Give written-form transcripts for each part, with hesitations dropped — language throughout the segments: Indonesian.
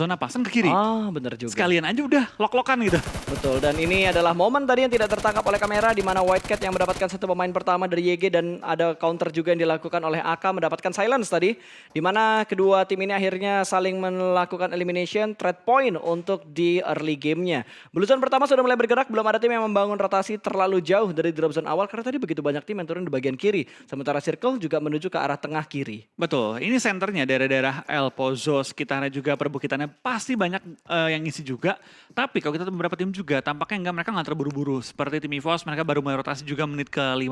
zona pasan ke kiri. Bener juga. Sekalian aja udah lock-lockan gitu. Betul, dan ini adalah momen tadi yang tidak tertangkap oleh kamera di mana White Cat yang mendapatkan satu pemain pertama dari YG dan ada counter juga yang dilakukan oleh AK mendapatkan silence tadi. Di mana kedua tim ini akhirnya saling melakukan elimination trade point untuk di early gamenya. Blue Zone pertama sudah mulai bergerak, belum ada tim yang membangun rotasi terlalu jauh dari drop zone awal karena tadi begitu banyak tim yang turun di bagian kiri. Sementara Circle juga menuju ke arah tengah kiri. Betul, ini senternya daerah-daerah El Pozo, sekitarnya juga perbukitannya pasti banyak yang ngisi juga. Tapi kalau kita lihat beberapa tim juga tampaknya mereka nggak terburu-buru. Seperti tim EVOS mereka baru mulai rotasi juga menit ke 5+.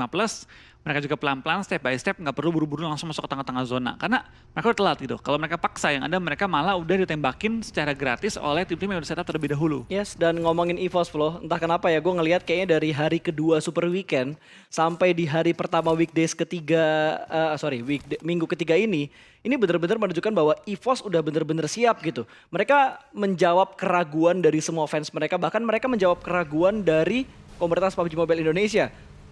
Mereka juga pelan-pelan step by step nggak perlu buru-buru langsung masuk ke tengah-tengah zona. Karena mereka udah telat gitu. Kalau mereka paksa yang ada mereka malah udah ditembakin secara gratis oleh tim-tim yang udah setup terlebih dahulu. Yes, dan ngomongin EVOS Flo, entah kenapa ya gue ngelihat kayaknya dari hari kedua Super Weekend sampai di hari pertama weekdays ketiga, minggu ketiga ini benar-benar menunjukkan bahwa EVOS udah benar-benar siap gitu. Mereka menjawab keraguan dari semua fans mereka, bahkan mereka menjawab keraguan dari komunitas PUBG Mobile Indonesia.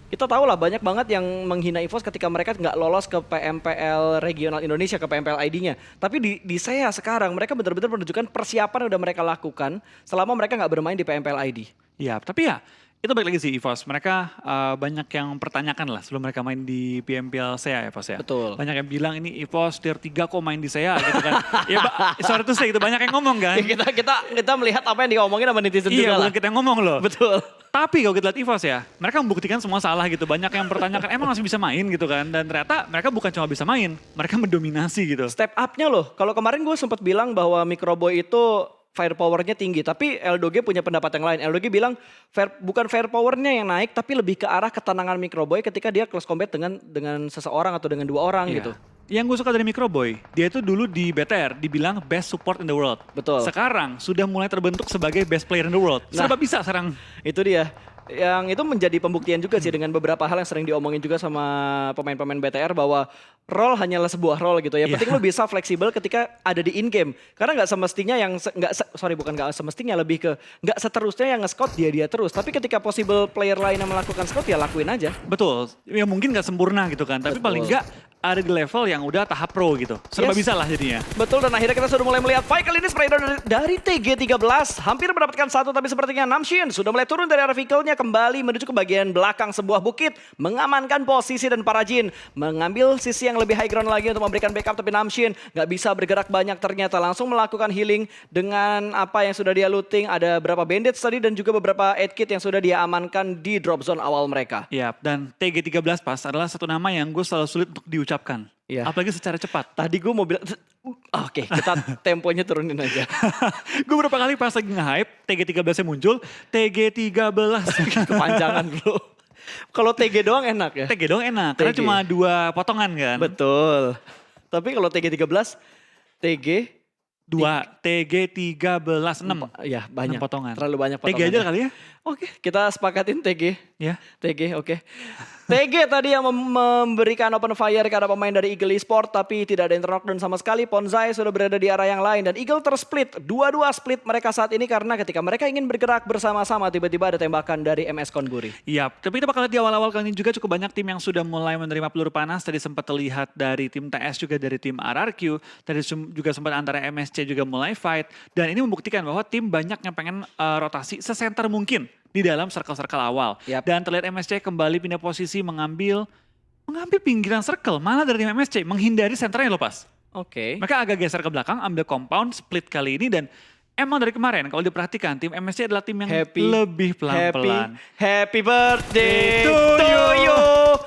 Kita tahu lah banyak banget yang menghina EVOS ketika mereka nggak lolos ke PMPL regional Indonesia, ke PMPL ID-nya. Tapi di saya sekarang mereka benar-benar menunjukkan persiapan yang udah mereka lakukan selama mereka nggak bermain di PMPL ID. Ya, tapi ya itu balik lagi sih EVOS. Mereka banyak yang mempertanyakan lah sebelum mereka main di PMPL SEA ya Pas ya. Betul. Banyak yang bilang ini EVOS tier 3 kok main di SEA gitu kan. Ya sorry to say itu banyak yang ngomong kan. Kita melihat apa yang diomongin sama netizen juga iya, lah. bukan kita yang ngomong loh. Betul. Tapi kalau kita lihat EVOS ya, mereka membuktikan semua salah gitu. Banyak yang mempertanyakan emang masih bisa main gitu kan. Dan ternyata mereka bukan cuma bisa main, mereka mendominasi gitu. Step up-nya loh. Kalau kemarin gue sempat bilang bahwa Microboy itu firepower-nya tinggi. Tapi Eldoge punya pendapat yang lain. Eldoge bilang bukan firepower-nya yang naik, tapi lebih ke arah ketenangan Microboy ketika dia close combat dengan seseorang atau dengan dua orang gitu. Yang gue suka dari Microboy, dia itu dulu di BTR dibilang best support in the world. Betul. Sekarang sudah mulai terbentuk sebagai best player in the world. Serba bisa sekarang. Itu dia. Yang itu menjadi pembuktian juga sih dengan beberapa hal yang sering diomongin juga sama pemain-pemain BTR bahwa role hanyalah sebuah role gitu ya. Penting lo bisa fleksibel ketika ada di in game. Karena nggak semestinya nggak semestinya lebih ke nggak seterusnya yang nge-scout dia terus. Tapi ketika possible player lain yang melakukan scout ya lakuin aja. Betul. Ya mungkin nggak sempurna gitu kan. Tapi paling nggak ada di level yang udah tahap pro gitu. Serba bisa lah jadinya. Betul, dan akhirnya kita sudah mulai melihat fight kali ini spray down dari TG13. Hampir mendapatkan satu tapi sepertinya Namshin sudah mulai turun dari area vehicle-nya kembali menuju ke bagian belakang sebuah bukit. Mengamankan posisi dan para Jin mengambil sisi yang lebih high ground lagi untuk memberikan backup. Tapi Namshin nggak bisa bergerak banyak ternyata. Langsung melakukan healing dengan apa yang sudah dia looting. Ada beberapa bandage tadi dan juga beberapa aid kit yang sudah dia amankan di drop zone awal mereka. Iya, dan TG13 Pas adalah satu nama yang gue selalu sulit untuk diucapkan. Iya. Apalagi secara cepat. Tadi gue mau bilang, oke, kita temponya turunin aja. Gue beberapa kali pas lagi nge-hype, TG13-nya muncul, TG13. Kepanjangan bro. Kalau TG doang enak ya? TG doang enak, karena cuma 2 potongan kan. Betul. Tapi kalau TG13, TG... 2, TG13, 6. Ya banyak. 6 potongan. Terlalu banyak potongan. TG aja kali ya? Oke, kita sepakatin TG. Ya. TG, oke. TG tadi yang memberikan open fire ke arah pemain dari Eagle Esport, tapi tidak ada interlockdown sama sekali. Ponzai sudah berada di arah yang lain dan Eagle tersplit. Dua-dua split mereka saat ini karena ketika mereka ingin bergerak bersama-sama tiba-tiba ada tembakan dari MS Konburi. Iya, tapi kita bakal lihat di awal-awal kali ini juga cukup banyak tim yang sudah mulai menerima peluru panas. Tadi sempat terlihat dari tim TS juga dari tim RRQ. Tadi juga sempat antara MSC juga mulai fight. Dan ini membuktikan bahwa tim banyak yang pengen rotasi sesenter mungkin di dalam circle-circle awal. Dan terlihat MSC kembali pindah posisi mengambil pinggiran circle. Malah dari tim MSC menghindari senternya loh Pas. Oke. Mereka agak geser ke belakang, ambil compound, split kali ini dan emang dari kemarin kalau diperhatikan tim MSC adalah tim yang lebih pelan-pelan. Happy birthday to you.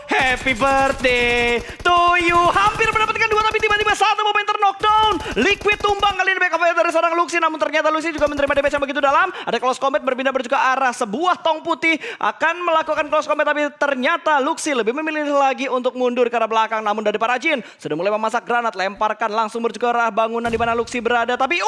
Happy birthday to you. Hampir mendapatkan 2 tapi tiba-tiba satu momen knockdown. Liquid tumbang kali ini backup dari seorang Luxi, namun ternyata Luxi juga menerima damage yang begitu dalam. Ada close combat berpindah menuju ke arah sebuah tong putih akan melakukan close combat, tapi ternyata Luxi lebih memilih lagi untuk mundur ke arah belakang. Namun dari para Jin sudah mulai memasak granat, lemparkan langsung menuju ke arah bangunan di mana Luxi berada, tapi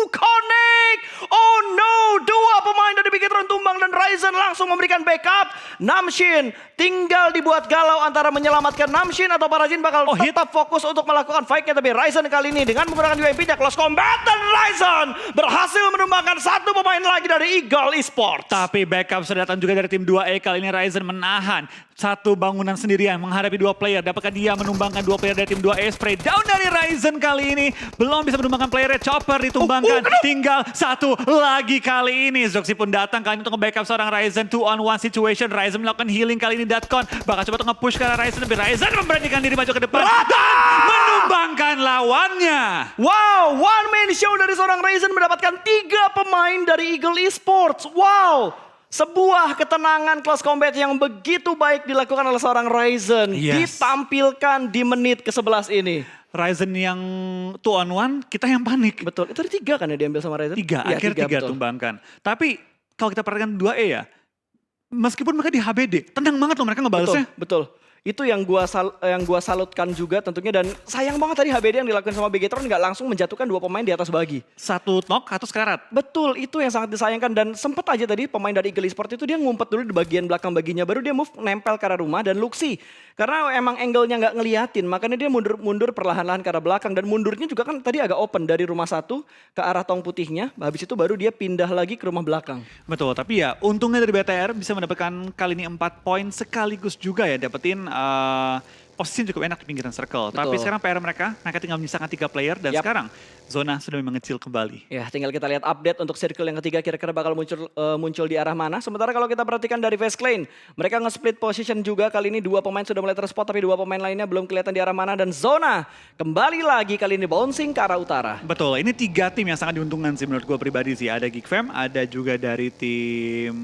connect. Oh no, dua pemain dari Bigetron tumbang dan Ryzen langsung memberikan backup. Namshin tinggal dibuat galau antara menyelamatkan Namshin atau Parajin bakal tetap fokus untuk melakukan fight-nya. Tapi Ryzen kali ini dengan menggunakan UMP-nya close combat dan Ryzen berhasil menumbangkan satu pemain lagi dari Eagle Esports. Tapi backup sudah datang juga dari tim 2E. Kali ini Ryzen menahan satu bangunan sendirian menghadapi dua player. Dapatkah dia menumbangkan dua player dari tim 2E? Spray down dari Ryzen kali ini. Belum bisa menumbangkan playernya. Chopper ditumbangkan. Tinggal satu lagi kali ini. Zoxy pun datang kali ini untuk nge-backup seorang Ryzen. 2-on-1 situation. Ryzen melakukan healing kali ini. Datcon bakal coba untuk nge-push ke arah Ryzen. Tapi Ryzen memberanikan diri maju ke depan. Dan menumbangkan lawannya. Wow, one man show dari seorang Ryzen mendapatkan 3 pemain dari Eagle Esports. Wow. Sebuah ketenangan close combat yang begitu baik dilakukan oleh seorang Ryzen. Ditampilkan di menit ke-11 ini. Ryzen yang 2-on-1, kita yang panik. Betul, itu ada 3 kan ya diambil sama Ryzen? 3, akhirnya 3 tumbangkan. Tapi kalau kita perhatikan 2E ya, meskipun mereka di HBD, tenang banget loh mereka ngebalesnya. Betul. Itu yang gua salutkan juga tentunya, dan sayang banget tadi HBD yang dilakukan sama Bigetron nggak langsung menjatuhkan 2 pemain di atas bagi. 1 knock, 1 sekarat. Betul, itu yang sangat disayangkan, dan sempet aja tadi pemain dari Eagle Esports itu dia ngumpet dulu di bagian belakang baginya, baru dia move nempel ke arah rumah dan Luxy. Karena emang angle-nya nggak ngeliatin, makanya dia mundur perlahan-lahan ke arah belakang, dan mundurnya juga kan tadi agak open dari rumah 1 ke arah tong putihnya, habis itu baru dia pindah lagi ke rumah belakang. Betul, tapi ya untungnya dari BTR bisa mendapatkan kali ini 4 poin sekaligus juga ya dapetin posisi cukup enak di pinggiran circle. Betul. Tapi sekarang PR mereka tinggal menyisakan 3 player dan sekarang zona sudah mengecil kembali. Ya, tinggal kita lihat update untuk circle yang ketiga kira-kira bakal muncul di arah mana. Sementara kalau kita perhatikan dari Face Clan, mereka nge-split position juga kali ini. 2 pemain sudah mulai terspot tapi 2 pemain lainnya belum kelihatan di arah mana, dan zona kembali lagi kali ini bouncing ke arah utara. Betul, ini 3 tim yang sangat diuntungkan sih menurut gue pribadi sih. Ada Geekfam, ada juga dari tim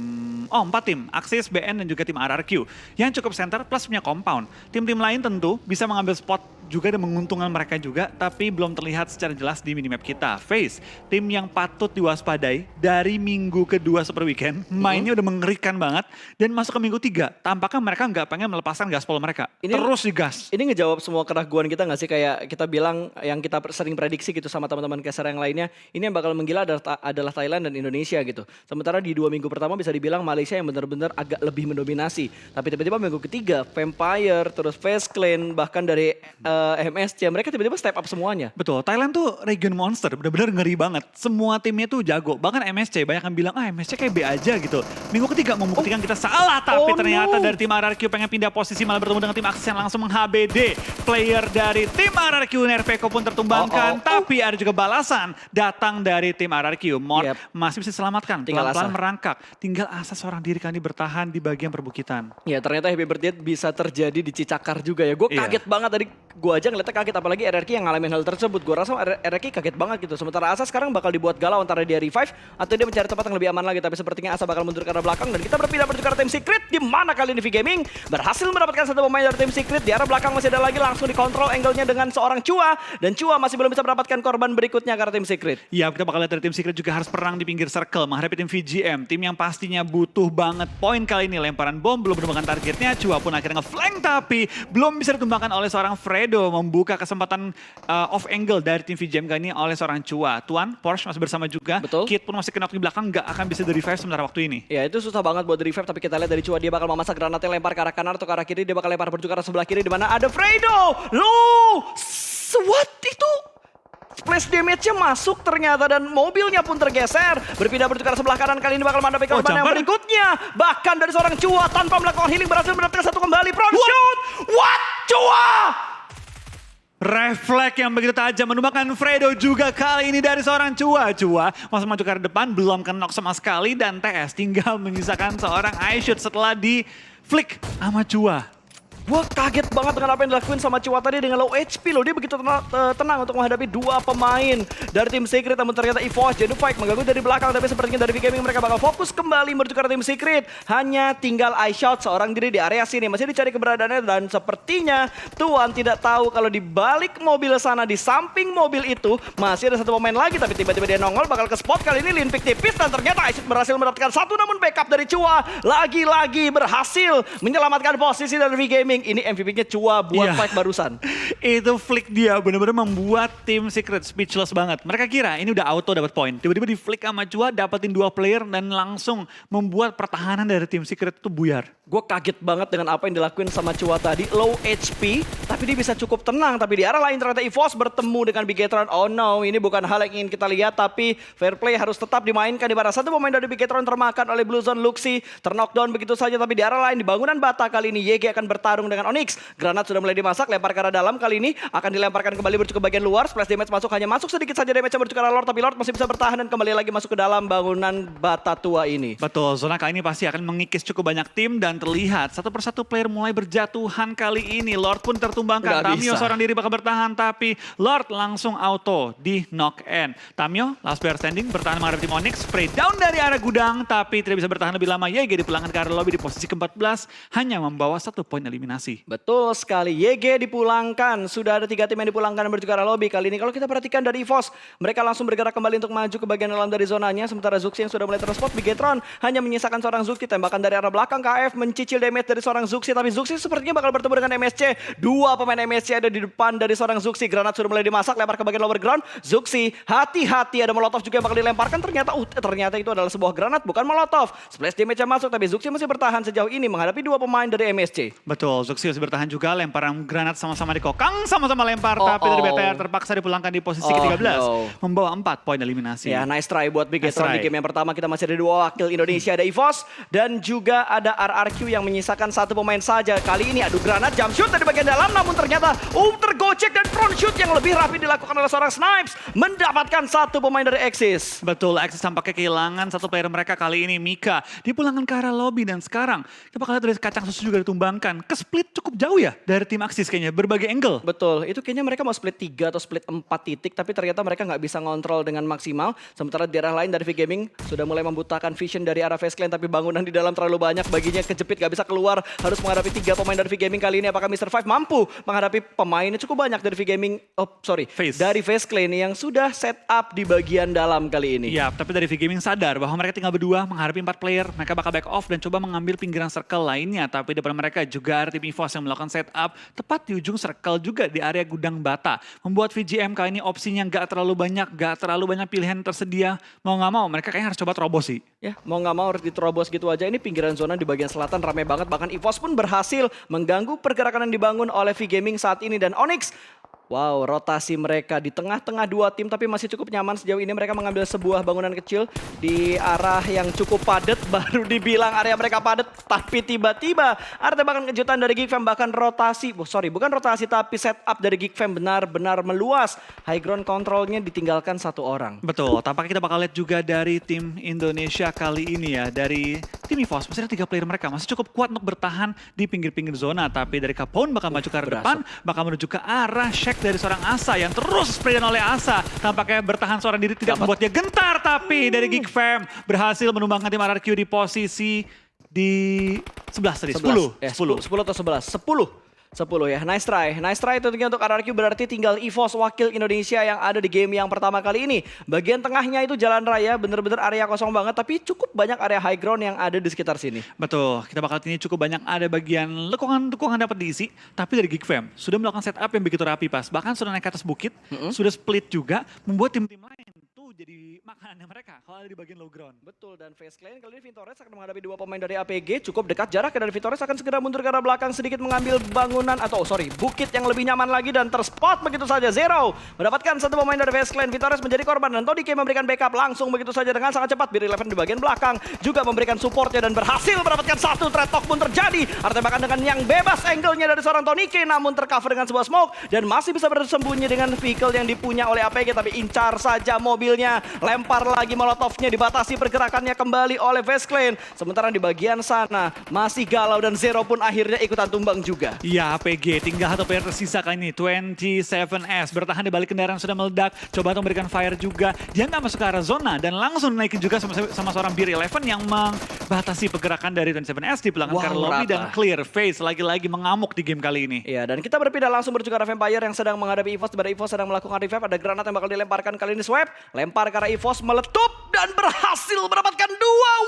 4 tim, Axis, BN dan juga tim RRQ yang cukup center plus punya compound. Tim-tim lain tentu bisa mengambil spot juga dan menguntungkan mereka juga, tapi belum terlihat secara jelas di minimap kita. Face, tim yang patut diwaspadai dari minggu kedua Super Weekend, mainnya udah mengerikan banget, dan masuk ke minggu 3, tampaknya mereka nggak pengen melepaskan gaspol mereka. Terus digas. Ini ngejawab semua keraguan kita nggak sih, kayak kita bilang yang kita sering prediksi gitu sama teman-teman caster yang lainnya, ini yang bakal menggila adalah Thailand dan Indonesia gitu. Sementara di 2 minggu pertama bisa dibilang Malaysia yang benar-benar agak lebih mendominasi, tapi tiba-tiba minggu ketiga Vampire, terus Face Clan, bahkan dari MSC, mereka tiba-tiba step up semuanya. Betul, Thailand tuh region monster, benar-benar ngeri banget. Semua timnya tuh jago, bahkan MSC banyak yang bilang MSC kayak B aja gitu. Minggu ketiga membuktikan kita salah, tapi ternyata dari tim RRQ pengen pindah posisi malah bertemu dengan tim Axis yang langsung meng-HBD. Player dari tim RRQ, Nerveko pun tertumbangkan, tapi ada juga balasan datang dari tim RRQ. Mort masih bisa diselamatkan, pelan-pelan merangkak. Tinggal Asa seorang diri kan bertahan di bagian perbukitan. Ya ternyata Happy Birthday bisa terjadi di Cicakar juga ya. Gue kaget banget tadi, gue aja ngeliatnya kaget, apalagi RRQ yang ngalamin hal tersebut. Gue rasa RRQ kaget banget gitu. Sementara Asa sekarang bakal dibuat galau antara dia revive atau dia mencari tempat yang lebih aman lagi. Tapi sepertinya Asa bakal mundur ke arah belakang, dan kita berpindah menuju ke arah tim Secret, di mana kali ini V-Gaming berhasil mendapatkan 1 pemain dari tim Secret. Di arah belakang masih ada lagi, langsung dikontrol angle-nya dengan seorang Chua, dan Chua masih belum bisa mendapatkan korban berikutnya ke arah tim Secret. Iya, kita bakal lihat dari tim Secret juga harus perang di pinggir circle menghadapi tim VGM, tim yang pastinya butuh banget poin kali ini. Lemparan bom belum menemukan targetnya, Chua pun akhirnya nge-flank tapi belum bisa ditumbangkan oleh seorang Fredo, membuka kesempatan off angle dari tim VGM kali ini oleh seorang Chua. Tuan, Porsche masih bersama juga. Betul. Kit pun masih kena di belakang, nggak akan bisa di-revive sementara waktu ini. Ya, itu susah banget buat di-revive, tapi kita lihat dari Chua, dia bakal memasak granatnya, lempar ke arah kanan atau ke arah kiri, dia bakal lempar menuju ke arah sebelah kiri, di mana ada Fredo. What itu? Splash damage-nya masuk ternyata, dan mobilnya pun tergeser. Berpindah menuju ke arah sebelah kanan, kali ini bakal menghadapi korban yang berikutnya. Bahkan dari seorang Chua tanpa melakukan healing berhasil mendapatkan 1 kembali. Front shoot! What? Chua! Refleks yang begitu tajam menumbangkan Fredo juga kali ini dari seorang Chua. Chua masuk maju ke arah depan, belum kena knock sama sekali, dan TS tinggal menyisakan seorang iShoot setelah di flick sama Chua. Gue kaget banget dengan apa yang dilakuin sama Chua tadi dengan low HP loh. Dia begitu tenang untuk menghadapi 2 pemain dari tim Secret. Namun ternyata EVOS jadi fight mengganggu dari belakang. Tapi sepertinya dari V-Gaming mereka bakal fokus kembali menuju ke arah tim Secret. Hanya tinggal iShot seorang diri di area sini. Masih dicari keberadaannya, dan sepertinya Tuan tidak tahu kalau di balik mobil sana, di samping mobil itu masih ada 1 pemain lagi. Tapi tiba-tiba dia nongol bakal ke spot. Kali ini Linpick tipis, dan ternyata iShot berhasil mendapatkan 1, namun backup dari Chua lagi-lagi berhasil menyelamatkan posisi dari V-Gaming. Gaming, ini MVP-nya Chua buat Iya. fight barusan. Itu flick dia benar-benar membuat tim Secret speechless banget. Mereka kira ini udah auto dapat poin. Tiba-tiba di flick sama Chua dapetin 2 player dan langsung membuat pertahanan dari tim Secret itu buyar. Gue kaget banget dengan apa yang dilakuin sama Chua tadi. Low HP, tapi dia bisa cukup tenang. Tapi di arah lain ternyata EVOS bertemu dengan Bigetron. Oh no, ini bukan hal yang ingin kita lihat. Tapi fair play harus tetap dimainkan. Di mana satu pemain dari Bigetron termakan oleh Blue Zone Luxi. Terknockdown begitu saja. Tapi di arah lain di bangunan bata kali ini YG akan bertarung dengan Onyx. Granat sudah mulai dimasak, lempar ke arah dalam. Kali ini akan dilemparkan kembali bercukup bagian luar. Splash damage masuk, hanya masuk sedikit saja damage-nya bercukup ke arah Lord. Tapi Lord masih bisa bertahan dan kembali lagi masuk ke dalam bangunan bata tua ini. Betul, zona kali ini pasti akan mengikis cukup banyak tim dan terlihat satu persatu player mulai berjatuhan kali ini. Lord pun tertumbangkan. Nggak Tamio bisa. seorang diri bakal bertahan tapi Lord langsung auto di knock end. Tamio last player standing bertahan menghadapi tim Onyx. Spray down dari arah gudang tapi tidak bisa bertahan lebih lama. YG dipulangkan ke arah lobby di posisi ke-14 hanya membawa 1 poin eliminasi. Betul sekali, YG dipulangkan. Sudah ada 3 tim yang dipulangkan dan menuju ke arah lobby. Kali ini kalau kita perhatikan dari EVOS, mereka langsung bergerak kembali untuk maju ke bagian dalam dari zonanya. Sementara Zuxi yang sudah mulai terspot, Bigetron hanya menyisakan seorang Zuxi. Tembakan dari arah belakang, KF mencicil damage dari seorang Zuxi. Tapi Zuxi sepertinya bakal bertemu dengan MSC. 2 pemain MSC ada di depan dari seorang Zuxi. Granat sudah mulai dimasak, lempar ke bagian lower ground. Zuxi, hati-hati, ada molotov juga yang bakal dilemparkan. Ternyata itu adalah sebuah granat, bukan molotov. Splash damage yang masuk, tapi Zuxi masih bertahan sejauh ini menghadapi 2 pemain dari MSC. Betul, Zuxi masih bertahan juga, lemparan granat sama-sama dikokang, sama-sama lempar, Oh, tapi dari oh. BTR terpaksa dipulangkan di posisi Oh, ke-13, no. membawa 4 poin eliminasi. Ya, nice try buat Bigetron Nice di try. game yang pertama. Kita masih ada 2 wakil Indonesia, ada EVOS dan juga ada RRQ yang menyisakan 1 pemain saja. Kali ini adu granat, jump shoot dari bagian dalam, namun ternyata tergocek dan front shoot yang lebih rapi dilakukan oleh seorang Snipes, mendapatkan 1 pemain dari Axis. Betul, Axis tampaknya kehilangan 1 player mereka kali ini, Mika. Dipulangkan ke arah lobby dan sekarang kita bakal lihat dari kacang susu juga ditumbangkan. Ke split cukup jauh ya dari tim Axis kayaknya, berbagai angle. Betul, itu kayaknya mereka mau split 3 atau split 4 titik, tapi ternyata mereka nggak bisa ngontrol dengan maksimal. Sementara di arah lain dari V-Gaming sudah mulai membutakan vision dari arah Face Clan, tapi bangunan di dalam terlalu banyak, baginya kejepit, nggak bisa keluar. Harus menghadapi 3 pemain dari V-Gaming kali ini. Apakah Mr. Five mampu menghadapi pemainnya cukup banyak dari V-Gaming, dari Face Clan yang sudah set up di bagian dalam kali ini. Iya, tapi dari V-Gaming sadar bahwa mereka tinggal berdua menghadapi 4 player. Mereka bakal back off dan coba mengambil pinggiran circle lainnya. Tapi di depan mereka juga ada tim EVOS yang melakukan setup tepat di ujung circle juga di area gudang bata. Membuat VGM kali ini opsinya nggak terlalu banyak pilihan tersedia. Mau nggak mau mereka kayaknya harus coba terobos sih. Ya, mau nggak mau harus diterobos gitu aja. Ini pinggiran zona di bagian selatan ramai banget. Bahkan EVOS pun berhasil mengganggu pergerakan yang dibangun oleh V-Gaming saat ini. Dan Onyx, wow, rotasi mereka di tengah-tengah 2 tim tapi masih cukup nyaman sejauh ini. Mereka mengambil sebuah bangunan kecil di arah yang cukup padat. Baru dibilang area mereka padat, tapi tiba-tiba ada tembakan kejutan dari Geek Fam. Bahkan rotasi, bukan rotasi tapi setup dari Geek Fam benar-benar meluas. High ground controlnya ditinggalkan 1 orang. Betul, tampaknya kita bakal lihat juga dari tim Indonesia kali ini ya. Dari tim EVOS, masih ada 3 player mereka. Masih cukup kuat untuk bertahan di pinggir-pinggir zona. Tapi dari Capone bakal maju ke arah depan, bakal menuju ke arah Shaq dari seorang Asa yang terus spraydan oleh Asa. Tampaknya bertahan seorang diri tidak membuat dia gentar. Tapi dari Geek Fam berhasil menumbangkan tim RRQ di posisi di 11 tadi, 10. 10 atau 11? 10 ya, nice try tentunya untuk RRQ. Berarti tinggal EVOS wakil Indonesia yang ada di game yang pertama kali ini. Bagian tengahnya itu jalan raya, bener-bener area kosong banget, tapi cukup banyak area high ground yang ada di sekitar sini. Betul, kita bakal ini cukup banyak ada bagian lekungan dapat diisi, tapi dari Geek Fam sudah melakukan setup yang begitu rapi pas. Bahkan sudah naik ke atas bukit, sudah split juga, membuat tim-tim lain tuh jadi makanannya mereka kalau ada di bagian low ground. Betul, dan Face Clan kali ini Vintores akan menghadapi 2 pemain dari APG. Cukup dekat jaraknya dari Vintores akan segera mundur ke arah belakang sedikit mengambil bangunan bukit yang lebih nyaman lagi dan terspot begitu saja. Zero mendapatkan 1 pemain dari Face Clan. Vintores menjadi korban dan Todike memberikan backup langsung begitu saja dengan sangat cepat. Bir 11 di bagian belakang juga memberikan supportnya dan berhasil mendapatkan 1 trade talk pun terjadi. Ada tembakan dengan yang bebas angle-nya dari seorang Tonike namun tercover dengan sebuah smoke dan masih bisa bersembunyi dengan vehicle yang dipunya oleh APG, tapi incar saja mobilnya. Lempar lagi molotovnya, dibatasi pergerakannya kembali oleh Face Clan. Sementara di bagian sana masih galau dan Zero pun akhirnya ikutan tumbang juga. Iya, APG tinggal 1 player tersisa kali ini. 27S bertahan di balik kendaraan sudah meledak. Coba untuk memberikan fire juga. Dia nggak masuk ke arah zona dan langsung naikin juga sama seorang Bir 11 yang membatasi pergerakan dari 27S di belakang ke arah lobby dan clear. Face lagi-lagi mengamuk di game kali ini. Iya, dan kita berpindah langsung menuju ke arah Vampire yang sedang menghadapi EVOS. Di mana EVOS sedang melakukan revive. Ada granat yang bakal dilemparkan kali ini. Swap, lempar ke arah EVOS, meletup dan berhasil mendapatkan 2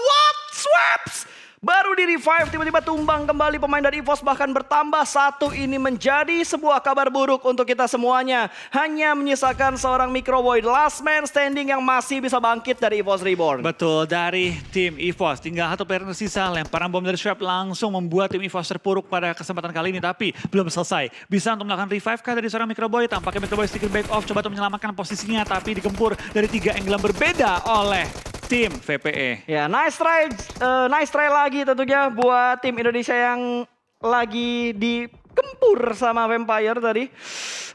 What? Swaps! Baru di revive tiba-tiba tumbang kembali pemain dari EVOS, bahkan bertambah satu. Ini menjadi sebuah kabar buruk untuk kita semuanya. Hanya menyisakan seorang Microvoid last man standing yang masih bisa bangkit dari EVOS Reborn. Betul, dari tim EVOS tinggal satu player tersisa. Lemparan bom dari Shrap langsung membuat tim EVOS terpuruk pada kesempatan kali ini, tapi belum selesai. Bisa untuk melakukan revive kah dari seorang Microboy? Tampaknya Microboy sedikit back off, coba untuk menyelamatkan posisinya, tapi digempur dari 3 angle yang berbeda oleh tim VPE. Ya, nice try lagi tentunya buat tim Indonesia yang lagi digempur sama Vampire tadi.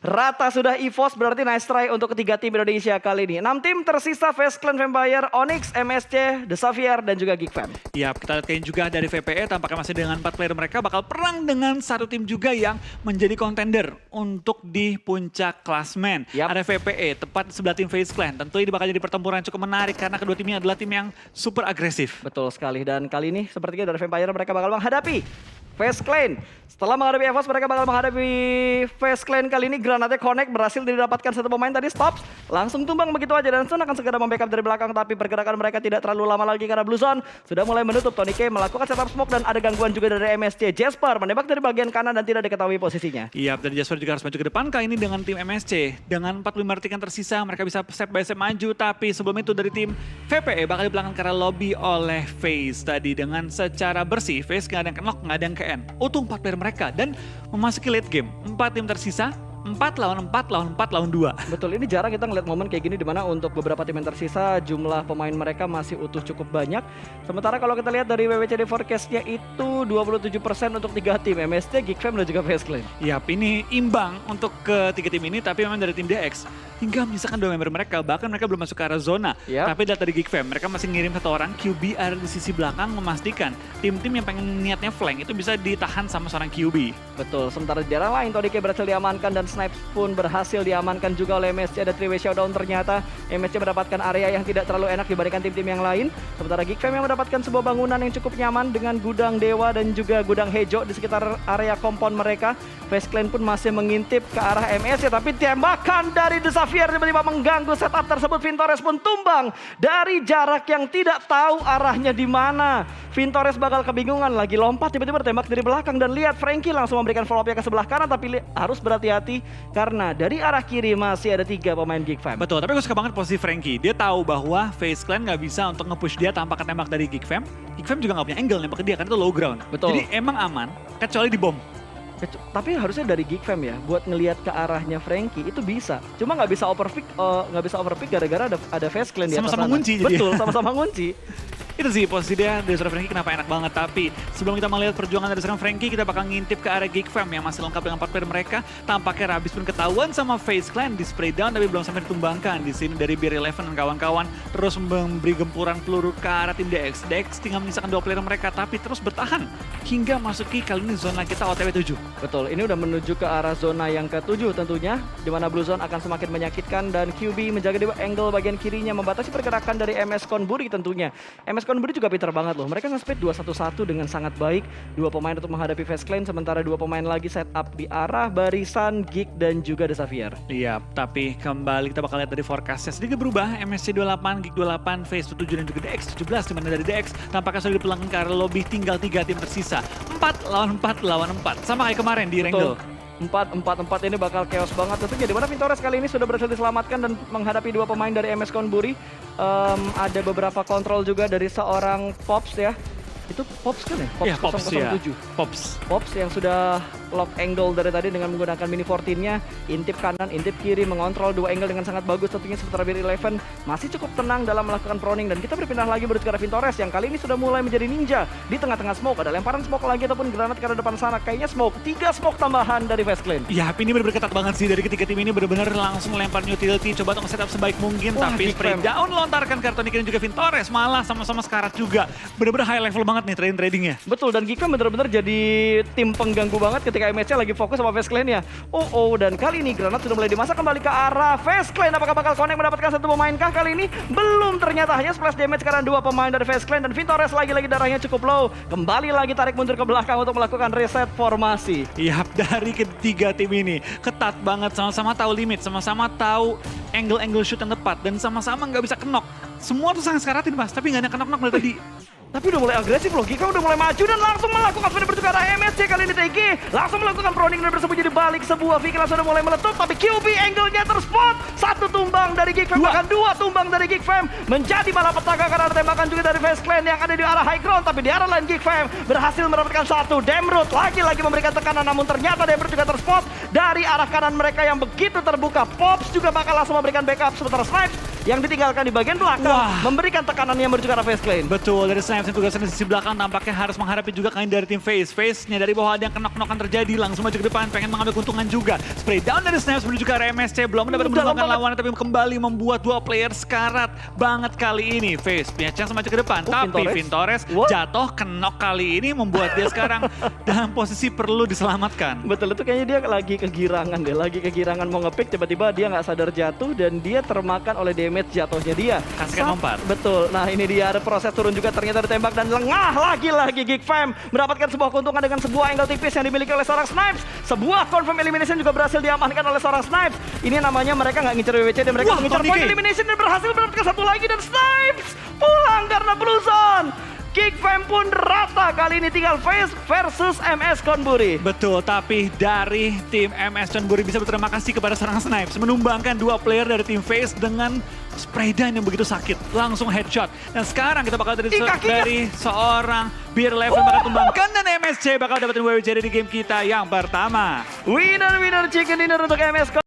Rata sudah EVOS, berarti nice try untuk ketiga tim Indonesia kali ini. 6 tim tersisa, Face Clan, Vampire, Onyx, MSC, The Xavier, dan juga Geekfam. Ya, kita lihat juga dari VPE tampaknya masih dengan 4 player mereka bakal perang dengan satu tim juga yang menjadi contender untuk di puncak klasmen. Ada VPE, tepat sebelah tim Face Clan. Tentu ini bakal jadi pertempuran yang cukup menarik karena kedua timnya adalah tim yang super agresif. Betul sekali, dan kali ini sepertinya dari Vampire mereka bakal menghadapi Face Clan. Setelah menghadapi EVOS, mereka bakal menghadapi Face Clan. Kali ini granatnya connect, berhasil didapatkan satu pemain tadi, Stops. Langsung tumbang begitu aja, dan Sun akan segera membackup dari belakang. Tapi pergerakan mereka tidak terlalu lama lagi karena Blue Zone sudah mulai menutup. Tony K melakukan setup smoke dan ada gangguan juga dari MSC. Jasper menembak dari bagian kanan dan tidak diketahui posisinya. Iya, dan Jasper juga harus maju ke depan. Kali ini dengan tim MSC. Dengan 45 detik yang tersisa, mereka bisa step by step maju. Tapi sebelum itu dari tim VPE bakal di belakang karena lobby oleh FaZe tadi. Dengan secara bersih, FaZe nggak ada yang knock, nggak ada yang KN. Utuh 4 player mereka dan memasuki late game. 4 tim tersisa, 4 lawan 4 lawan 4 lawan 2. Betul, ini jarang kita ngeliat momen kayak gini dimana untuk beberapa tim yang tersisa jumlah pemain mereka masih utuh cukup banyak. Sementara kalau kita lihat dari WWCD forecast-nya itu 27% untuk 3 tim, MSC, Geekfam, dan juga Face Clan. Yap, ini imbang untuk ketiga tim ini, tapi memang dari tim DX hingga menyisakan 2 member mereka, bahkan mereka belum masuk ke arah zona. Tapi data dari Geekfam, mereka masih ngirim 1 orang, QB ada di sisi belakang memastikan tim-tim yang pengen niatnya flank itu bisa ditahan sama seorang QB. Betul, sementara di daerah lain Tony K berhasil diamankan dan Snipes pun berhasil diamankan juga oleh MSC. Ada 3-way showdown ternyata. MSC mendapatkan area yang tidak terlalu enak dibandingkan tim-tim yang lain. Sementara Geekfam yang mendapatkan sebuah bangunan yang cukup nyaman dengan gudang dewa dan juga gudang hejo di sekitar area kompon mereka. Face Clan pun masih mengintip ke arah MSC, tapi tembakan dari The Xavier tiba-tiba mengganggu setup tersebut. Vintores pun tumbang dari jarak yang tidak tahu arahnya di mana. Vintores bakal kebingungan, lagi lompat tiba-tiba bertembak dari belakang, dan lihat Frankie langsung memberikan follow up ke sebelah kanan, tapi harus berhati-hati karena dari arah kiri masih ada 3 pemain Geekfam. Betul, tapi gue suka banget posisi Frankie. Dia tahu bahwa FaZe Clan nggak bisa untuk nge-push dia tanpa ketembak dari Geekfam. Geekfam juga nggak punya angle nembak ke dia karena itu low ground. Betul. Jadi emang aman, kecuali di bom. Tapi harusnya dari Geekfam ya, buat ngelihat ke arahnya Frankie itu bisa. Cuma nggak bisa overpick gara-gara ada Face Clan di atas sama-sama sana. ngunci jadi. Betul, sama-sama ngunci. Itu sih posisi dia dari seorang Frankie kenapa enak banget. Tapi sebelum kita melihat perjuangan dari seorang Frankie, kita bakal ngintip ke arah Geekfam yang masih lengkap dengan 4 player mereka. Tampaknya Rabis pun ketahuan sama FaZe Clan di spray down, tapi belum sampai ditumbangkan. Di sini dari Beer Eleven dan kawan-kawan terus memberi gempuran peluru ke arah tim DX. DX tinggal menyisakan 2 player mereka, tapi terus bertahan hingga masuki kali ini zona kita OTW 7. Betul, ini udah menuju ke arah zona yang ke-7 tentunya, di mana Blue Zone akan semakin menyakitkan dan QB menjaga di angle bagian kirinya, membatasi pergerakan dari MS Konburi tentunya. MS Konburi juga pintar banget loh, mereka nge-split 2-1-1 dengan sangat baik. 2 pemain untuk menghadapi Face Clan, sementara 2 pemain lagi set up di arah barisan Geek dan juga The Xavier. Iya, tapi kembali kita bakal lihat dari forecastnya sedikit berubah. MSC 28, Geek 28, Face 7 dan juga DX 17, dimana dari DX tampaknya sudah dipulangkan ke arah lobby, tinggal 3 tim tersisa. 4 lawan 4 lawan 4, sama kayak kemarin di Wrangle. 4-4-4 ini bakal chaos banget tentunya, dimana Vintores kali ini sudah berhasil diselamatkan dan menghadapi 2 pemain dari MS Konburi. Ada beberapa kontrol juga dari seorang Pops ya. Itu Pops kan ya? Pops ya, Pops 007. Ya. Pops yang sudah lock angle dari tadi dengan menggunakan mini 14-nya. Intip kanan, intip kiri, mengontrol 2 angle dengan sangat bagus. Tentunya sementara Beer Eleven masih cukup tenang dalam melakukan proning. Dan kita berpindah lagi menuju ke arah Vintores yang kali ini sudah mulai menjadi ninja. Di tengah-tengah smoke, ada lemparan smoke lagi ataupun granat ke arah depan sana. Kayaknya smoke, 3 smoke tambahan dari Face Clan. Ya, ini benar-benar ketat banget sih dari ketiga tim ini, benar-benar langsung lempar utility, coba untuk setup sebaik mungkin. Tapi spray down lontarkan ke Tony K dan juga Vintores, malah sama-sama sekarat juga. Benar-benar high level banget nih trading-tradingnya. Betul, dan Geekfam benar-benar jadi tim pengganggu banget ketika MSC lagi fokus sama Face Clan ya. Dan kali ini granat sudah mulai dimasak kembali ke arah Face Clan. Apakah bakal connect mendapatkan 1 pemain kah kali ini? Belum, ternyata hanya splash damage karena 2 pemain dari Face Clan, dan Vintores lagi-lagi darahnya cukup low. Kembali lagi tarik mundur ke belakang untuk melakukan reset formasi. Iya, dari ketiga tim ini ketat banget, sama-sama tahu limit, sama-sama tahu angle shoot yang tepat, dan sama-sama nggak bisa knock. Semua tuh sangat sekaratin Mas, tapi nggak ada knock-knock dari tadi. Tapi udah mulai agresif loh, Gika udah mulai maju dan langsung melakukan spin bertukar arah MSC. Kali ini TG langsung melakukan proning dan bersembunyi di balik sebuah Vicky langsung udah mulai meletup. Tapi QB angle-nya terspot. Satu tumbang dari Geek Fam, bahkan dua tumbang dari Geek Fam. Menjadi malapetaka karena ada tembakan juga dari Face Clan yang ada di arah high ground. Tapi di arah lain Geek Fam berhasil mendapatkan satu. Demrut lagi-lagi memberikan tekanan, namun ternyata Demrut juga terspot dari arah kanan mereka yang begitu terbuka. Pops juga bakal langsung memberikan backup, sementara Snipes yang ditinggalkan di bagian belakang memberikan tekanan yang menuju ke arah Face Clan. Betul, dari Snipes yang tugasnya di sisi belakang tampaknya harus menghadapi juga kain dari tim Face. Face-nya dari bawah ada yang kenok-kenokan terjadi, langsung maju ke depan, pengen mengambil keuntungan juga. Spray down dari Snipes menuju ke area MSC, belum dapat menemukan lawannya, tapi kembali membuat dua player sekarat banget kali ini. Face punya chance maju ke depan, tapi Vintores jatuh kenok kali ini membuat dia sekarang dalam posisi perlu diselamatkan. Betul, itu kayaknya dia lagi kegirangan deh, lagi kegirangan mau ngepick, tiba-tiba dia nggak sadar jatuh dan dia termakan oleh damage jatuhnya dia. Kasihkan lompat. Betul, nah ini dia ada proses turun juga, ternyata ditembak dan lengah lagi-lagi Geek Fam mendapatkan sebuah keuntungan dengan sebuah angle tipis yang dimiliki oleh seorang Snipes. Sebuah confirm elimination juga berhasil diamankan oleh seorang Snipes. Ini namanya mereka nggak ngincer WWC dan mereka mengincar point elimination dan berhasil mendapatkan satu lagi dan Snipes pulang karena blue zone. Geek Fam pun rata kali ini, tinggal Face versus MS Konburi. Betul, tapi dari tim MS Konburi bisa berterima kasih kepada seorang Snipes menumbangkan dua player dari tim Face dengan spray down yang begitu sakit, langsung headshot. Dan sekarang kita bakal dari seorang Beer Level bakal tumbangkan dan MSC bakal dapetin WWC di game kita yang pertama. Winner chicken dinner untuk MS